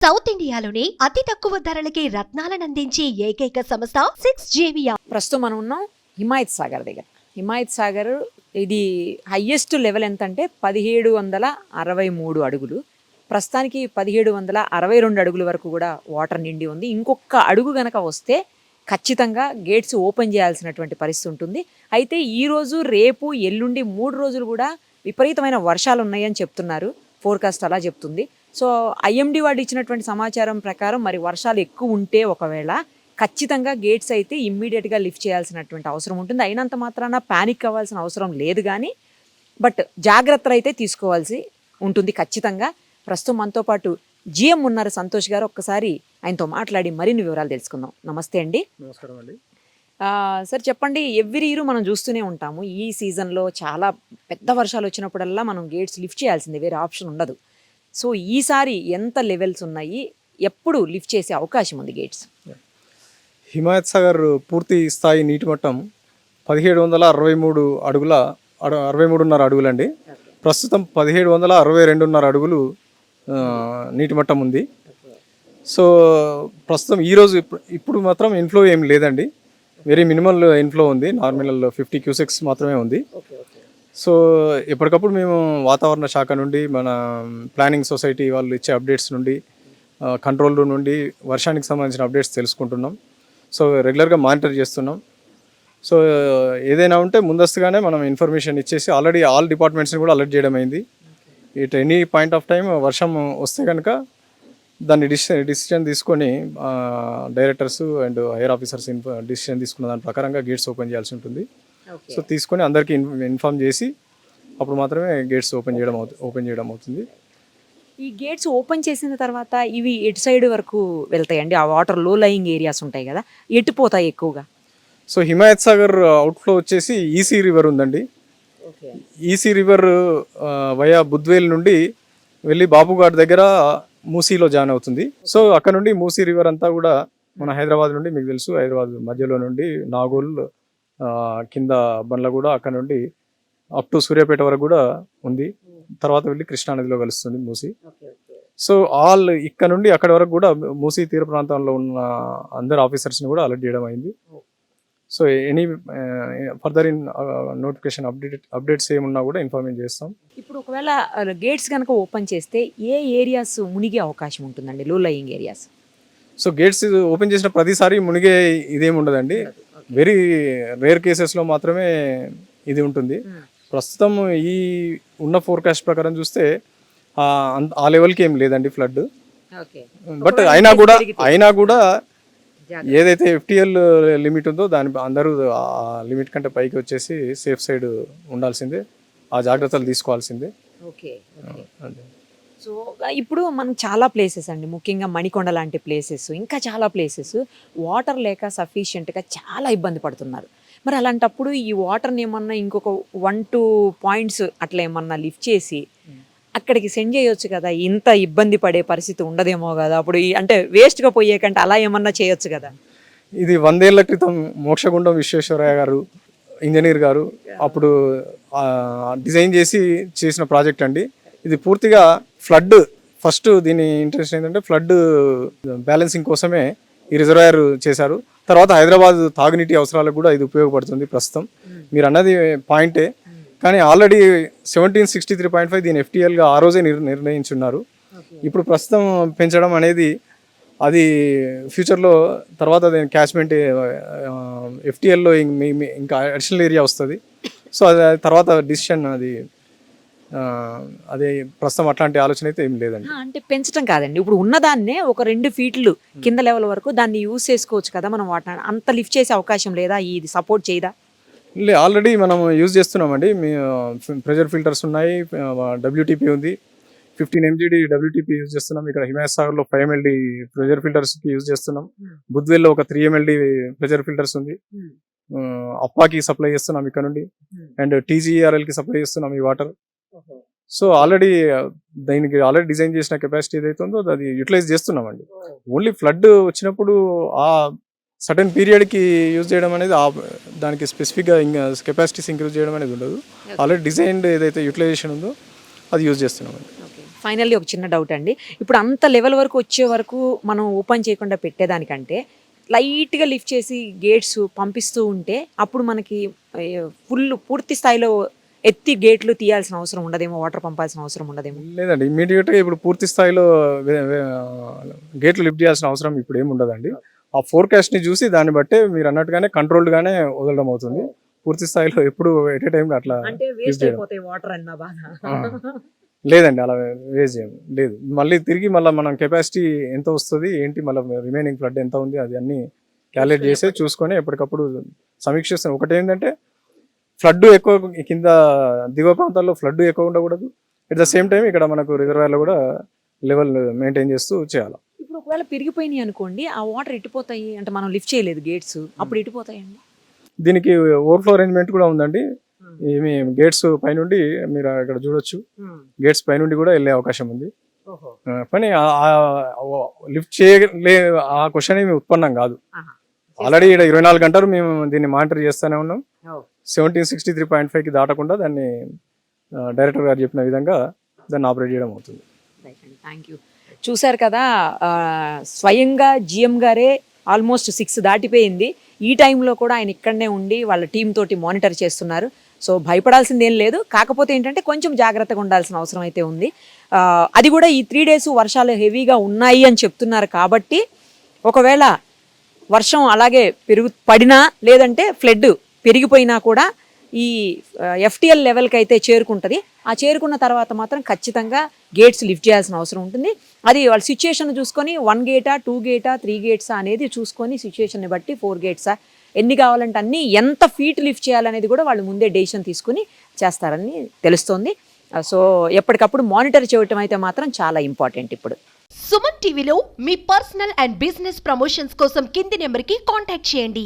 South ఇండియాలోని అతి తక్కువ ధరలకి రత్నాలనందించే ఏకైక సంస్థ 6JVR. ప్రస్తుతం మనం ఉన్నాం హిమాయత్ సాగర్ దగ్గర. హిమాయత్ సాగర్ ఇది హయ్యెస్ట్ లెవెల్ ఎంత అంటే 1763 అడుగులు. ప్రస్తుతానికి 1762 అడుగుల వరకు కూడా వాటర్ నిండి ఉంది. ఇంకొక అడుగు గనక వస్తే ఖచ్చితంగా గేట్స్ ఓపెన్ చేయాల్సినటువంటి పరిస్థితి ఉంటుంది. అయితే ఈరోజు రేపు ఎల్లుండి 3 రోజులు కూడా విపరీతమైన వర్షాలు ఉన్నాయని చెప్తున్నారు. ఫోర్కాస్ట్ అలా చెప్తుంది. సో ఐఎండి వాళ్ళు ఇచ్చినటువంటి సమాచారం ప్రకారం మరి వర్షాలు ఎక్కువ ఉంటే ఒకవేళ ఖచ్చితంగా గేట్స్ అయితే ఇమ్మీడియట్గా లిఫ్ట్ చేయాల్సినటువంటి అవసరం ఉంటుంది. అయినంత మాత్రాన ప్యానిక్ అవ్వాల్సిన అవసరం లేదు, కానీ బట్ జాగ్రత్తలు అయితే తీసుకోవాల్సి ఉంటుంది ఖచ్చితంగా. ప్రస్తుతం మనతో పాటు జిఎం ఉన్నారు సంతోష్ గారు. ఒక్కసారి ఆయనతో మాట్లాడి మరిన్ని వివరాలు తెలుసుకుందాం. నమస్తే అండి. నమస్కారం అండి. సార్ చెప్పండి, ఎవ్రీ ఇయర్ మనం చూస్తూనే ఉంటాము ఈ సీజన్లో చాలా పెద్ద వర్షాలు వచ్చినప్పుడల్లా మనం గేట్స్ లిఫ్ట్ చేయాల్సిందే, వేరే ఆప్షన్ ఉండదు. సో ఈసారి ఎంత లెవెల్స్ ఉన్నాయి, ఎప్పుడు లిఫ్ట్ చేసే అవకాశం ఉంది గేట్స్? హిమాయత్ సాగర్ పూర్తి స్థాయి నీటి మట్టం 1763 అడుగుల 63.5 అడుగులండి. ప్రస్తుతం 1762.5 అడుగులు నీటి మట్టం ఉంది. సో ప్రస్తుతం ఈరోజు ఇప్పుడు మాత్రం ఇన్ఫ్లో ఏం లేదండి, వెరీ మినిమల్ ఇన్ఫ్లో ఉంది. నార్మల్ 50 క్యూసెక్స్ మాత్రమే ఉంది. సో ఎప్పటికప్పుడు మేము వాతావరణ శాఖ నుండి, మన ప్లానింగ్ సొసైటీ వాళ్ళు ఇచ్చే అప్డేట్స్ నుండి, కంట్రోల్ రూమ్ నుండి వర్షానికి సంబంధించిన అప్డేట్స్ తెలుసుకుంటున్నాం. సో రెగ్యులర్గా మానిటర్ చేస్తున్నాం. సో ఏదైనా ఉంటే ముందస్తుగానే మనం ఇన్ఫర్మేషన్ ఇచ్చేసి ఆల్రెడీ ఆల్ డిపార్ట్మెంట్స్ని కూడా అలర్ట్ చేయడం అయింది. It any point of time వర్షం వస్తే కనుక దాన్ని డిసిషన్ తీసుకొని directors and higher officers decision తీసుకున్న దాని ప్రకారంగా గేట్స్ ఓపెన్ చేయాల్సి ఉంటుంది. సో తీసుకొని అందరికీ ఇన్ఫార్మ్ చేసి అప్పుడు మాత్రమే గేట్స్ ఓపెన్ చేయడం అవుతుంది. ఈ గేట్స్ ఓపెన్ చేసిన తర్వాత ఇవి ఎటు సైడ్ వరకు వెళ్తాయండి? ఆ వాటర్ లో లయింగ్ ఏరియాస్ ఉంటాయి కదా, ఎటు పోతాయి ఎక్కువగా? సో హిమాయత్ సాగర్ అవుట్ఫ్లో వచ్చేసి ఈసీ రివర్ ఉందండి. ఈసీ రివర్ వయా బుద్వేల్ నుండి వెళ్ళి బాబుఘాట్ దగ్గర మూసీలో జాయిన్ అవుతుంది. సో అక్కడ నుండి మూసీ రివర్ అంతా కూడా మన హైదరాబాద్ నుండి, మీకు తెలుసు హైదరాబాద్ మధ్యలో నుండి నాగోల్ కింద బండ్ల కూడా అక్కడ నుండి అప్ టు సూర్యాపేట వరకు కూడా ఉంది. తర్వాత వెళ్ళి కృష్ణానదిలో కలుస్తుంది మూసీ. సో ఆల్ ఇక్కడ నుండి అక్కడ వరకు కూడా మూసీ తీర ప్రాంతంలో ఉన్న అందరు ఆఫీసర్స్ని కూడా అలర్ట్ చేయడం అయింది. So any further in notification updates ఏమున్నా కూడా ఇన్ఫార్మేషన్ చేస్తాం. ఇప్పుడు ఒకవేళ గేట్స్ కనుక ఓపెన్ చేస్తే ఏ ఏరియాస్ మునిగే అవకాశం ఉంటుందండి, లో lying areas? So gates open చేసిన ప్రతిసారి మునిగే ఇదేమి ఉండదండి, వెరీ రేర్ కేసెస్లో మాత్రమే ఇది ఉంటుంది. ప్రస్తుతం ఈ ఉన్న ఫోర్కాస్ట్ ప్రకారం చూస్తే ఆ లెవెల్కి ఏం లేదండి ఫ్లడ్. బట్ అయినా కూడా ఏదైతే FTL లిమిట్ ఉందో దాని అందరూ ఆ లిమిట్ కంటే పైకి వచ్చేసి సేఫ్ సైడ్ ఉండాల్సిందే, ఆ జాగ్రత్తలు తీసుకోవాల్సిందే. ఓకే. సో ఇప్పుడు మనం చాలా ప్లేసెస్ అండి, ముఖ్యంగా మణికొండ లాంటి ప్లేసెస్, ఇంకా చాలా ప్లేసెస్ వాటర్ లేక సఫిషియెంట్గా చాలా ఇబ్బంది పడుతున్నారు. మరి అలాంటప్పుడు ఈ వాటర్ని ఏమన్నా ఇంకొక 1-2 పాయింట్స్ అట్లా ఏమన్నా లిఫ్ట్ చేసి అక్కడికి సెండ్ చేయొచ్చు కదా, ఇంత ఇబ్బంది పడే పరిస్థితి ఉండదేమో కదా అప్పుడు, అంటే వేస్ట్గా పోయే కంటే అలా ఏమన్నా చేయొచ్చు కదా. ఇది 100 ఏళ్ల క్రితం మోక్షగుండం విశ్వేశ్వరయ్య గారు, ఇంజనీర్ గారు, అప్పుడు డిజైన్ చేసిన ప్రాజెక్ట్ అండి. ఇది పూర్తిగా ఫ్లడ్, ఫస్ట్ దీని ఇంట్రెస్ట్ ఏంటంటే ఫ్లడ్ బ్యాలెన్సింగ్ కోసమే ఈ రిజర్వాయర్ చేశారు. తర్వాత హైదరాబాద్ తాగునీటి అవసరాలకు కూడా ఇది ఉపయోగపడుతుంది. ప్రస్తుతం మీరు అన్నది పాయింటే, కానీ ఆల్రెడీ 1763.5 దీని FTLగా ఆ రోజే నిర్ణయించున్నారు. ఇప్పుడు ప్రస్తుతం పెంచడం అనేది అది ఫ్యూచర్లో తర్వాత క్యాచ్మెంట్ FTLలో ఇంకా అడిషనల్ ఏరియా వస్తుంది. సో అది తర్వాత డిసిషన్ అదే ప్రస్తుతం అట్లాంటి ఆలోచన అయితే ఏం లేదండి. అంటే పెంచడం కాదండి, ఇప్పుడు ఉన్నదాన్నే ఒక 2 ఫీట్లు కింద లెవెల్ వరకు దాన్ని యూజ్ చేసుకోవచ్చు కదా మనం. వాటిని అంత లిఫ్ట్ చేసే అవకాశం లేదా, ఇది సపోర్ట్ చేయదా? ఆల్రెడీ మనం యూజ్ చేస్తున్నామండి. ప్రెషర్ ఫిల్టర్స్ ఉన్నాయి, WTP ఉంది, 15 MGD WTP యూజ్ చేస్తున్నాం. ఇక్కడ హిమాయత్ సాగర్లో 5 MLD ప్రెషర్ ఫిల్టర్స్కి యూజ్ చేస్తున్నాం. బుద్వేల్లో ఒక 3 MLD ప్రెషర్ ఫిల్టర్స్ ఉంది. అప్పాకి సప్లై చేస్తున్నాం ఇక్కడ నుండి, అండ్ TGRLకి సప్లై చేస్తున్నాం ఈ వాటర్. సో ఆల్రెడీ డిజైన్ చేసిన కెపాసిటీ ఏదైతే ఉందో అది యూటిలైజ్ చేస్తున్నామండి. ఓన్లీ ఫ్లడ్ వచ్చినప్పుడు ఆ సడన్ పీరియడ్కి యూజ్ చేయడం అనేది దానికి స్పెసిఫిక్గా ఇంకా కెపాసిటీస్ ఇంక్రీజ్ చేయడం అనేది ఉండదు. ఆల్రెడీ డిజైన్డ్ ఏదైతే యూటిలైజేషన్ ఉందో అది యూజ్ చేస్తున్నామండి. ఫైనల్లీ ఒక చిన్న డౌట్ అండి. ఇప్పుడు అంత లెవెల్ వరకు వచ్చే వరకు మనం ఓపెన్ చేయకుండా పెట్టేదానికంటే లైట్గా లిఫ్ట్ చేసి గేట్స్ పంపిస్తూ ఉంటే అప్పుడు మనకి పూర్తి స్థాయిలో ఎత్తి గేట్లు తీయాల్సిన అవసరం ఉండదేమో, వాటర్ పంపాల్సిన అవసరం ఉండదేమో. లేదండి, ఇమీడియట్గా ఇప్పుడు పూర్తి స్థాయిలో గేట్లు లిఫ్ట్ చేయాల్సిన అవసరం ఇప్పుడు ఏమి ఉండదండి. ఆ ఫోర్కాస్ట్ని చూసి దాన్ని బట్టే మీరు అన్నట్టుగానే కంట్రోల్డ్గానే వదలడం అవుతుంది. పూర్తి స్థాయిలో ఎప్పుడు ఎట్ ఏ టైం అట్లా అంటే వేస్ట్ అయిపోతాయి వాటర్ అన్న బాగా. లేదండి, అలా వేస్ట్ చేయం లేదు. మళ్ళీ తిరిగి మళ్ళీ మనం కెపాసిటీ ఎంత వస్తుంది ఏంటి, మళ్ళీ రిమైనింగ్ ఫ్లడ్ ఎంత ఉంది అది అన్నీ క్యాలిక్యులేట్ చేసి చూసుకొని ఎప్పటికప్పుడు సమీక్షిస్తాం. ఒకటి ఏంటంటే ఫ్లడ్ ఎక్కువ కింద దిగువ ప్రాంతాల్లో ఫ్లడ్ ఎక్కువ ఉండకూడదు. ఎట్ ద సేమ్ టైం ఇక్కడ మనకు రిజర్వాయర్లో కూడా లెవెల్ మెయింటైన్ చేస్తూ చేయాలి. ఇప్పుడు ఒకవేళ పెరిగిపోయినాయి అనుకోండి, ఆ వాటర్ ఎట్టిపోతాయి అంటే మనం లిఫ్ట్ చేయలేదు గేట్స్, అప్పుడు ఎట్టిపోతాయండి? దీనికి ఓవర్ఫ్లో అరేంజ్మెంట్ కూడా ఉందండి. ఏమి గేట్స్ పైనుండి మీరు ఇక్కడ చూడొచ్చు, గేట్స్ పైనుండి కూడా వెళ్ళే అవకాశం ఉంది. కానీ లిఫ్ట్ చేయలే ఆ క్వశ్చన్ ఏమి ఉత్పన్నం కాదు. ఆల్రెడీ ఇక్కడ 24 గంటలు మేము దీన్ని మానిటర్ చేస్తూనే ఉన్నాం. 1763.5కి దాటకుండా దాన్ని డైరెక్టర్ గారు చెప్పిన విధంగా దాన్ని ఆపరేట్ చేయడం అవుతుంది. Thank you. చూశారు కదా, స్వయంగా జిఎం గారే ఆల్మోస్ట్ 6 దాటిపోయింది. ఈ టైంలో కూడా ఆయన ఇక్కడనే ఉండి వాళ్ళ టీం తోటి మానిటర్ చేస్తున్నారు. సో భయపడాల్సింది ఏం లేదు. కాకపోతే ఏంటంటే కొంచెం జాగ్రత్తగా ఉండాల్సిన అవసరం అయితే ఉంది. అది కూడా ఈ 3 days వర్షాలు హెవీగా ఉన్నాయి అని చెప్తున్నారు కాబట్టి ఒకవేళ వర్షం అలాగే పడినా లేదంటే ఫ్లడ్ పెరిగిపోయినా కూడా ఈ ఎఫ్టిఎల్ లెవెల్కి అయితే చేరుకుంటుంది. ఆ చేరుకున్న తర్వాత మాత్రం ఖచ్చితంగా గేట్స్ లిఫ్ట్ చేయాల్సిన అవసరం ఉంటుంది. అది వాళ్ళ సిచ్యుయేషన్ చూసుకొని 1 గేటా 2 గేటా 3 గేట్సా అనేది చూసుకొని సిచ్యుయేషన్ని బట్టి 4 గేట్సా ఎన్ని కావాలంటే అన్ని ఎంత ఫీట్ లిఫ్ట్ చేయాలనేది కూడా వాళ్ళు ముందే డెసిషన్ తీసుకుని చేస్తారని తెలుస్తోంది. సో ఎప్పటికప్పుడు మానిటర్ చేయటం అయితే మాత్రం చాలా ఇంపార్టెంట్. ఇప్పుడు సుమన్ టీవీలో మీ పర్సనల్ అండ్ బిజినెస్ ప్రమోషన్స్ కోసం కింది నెంబర్కి కాంటాక్ట్ చేయండి.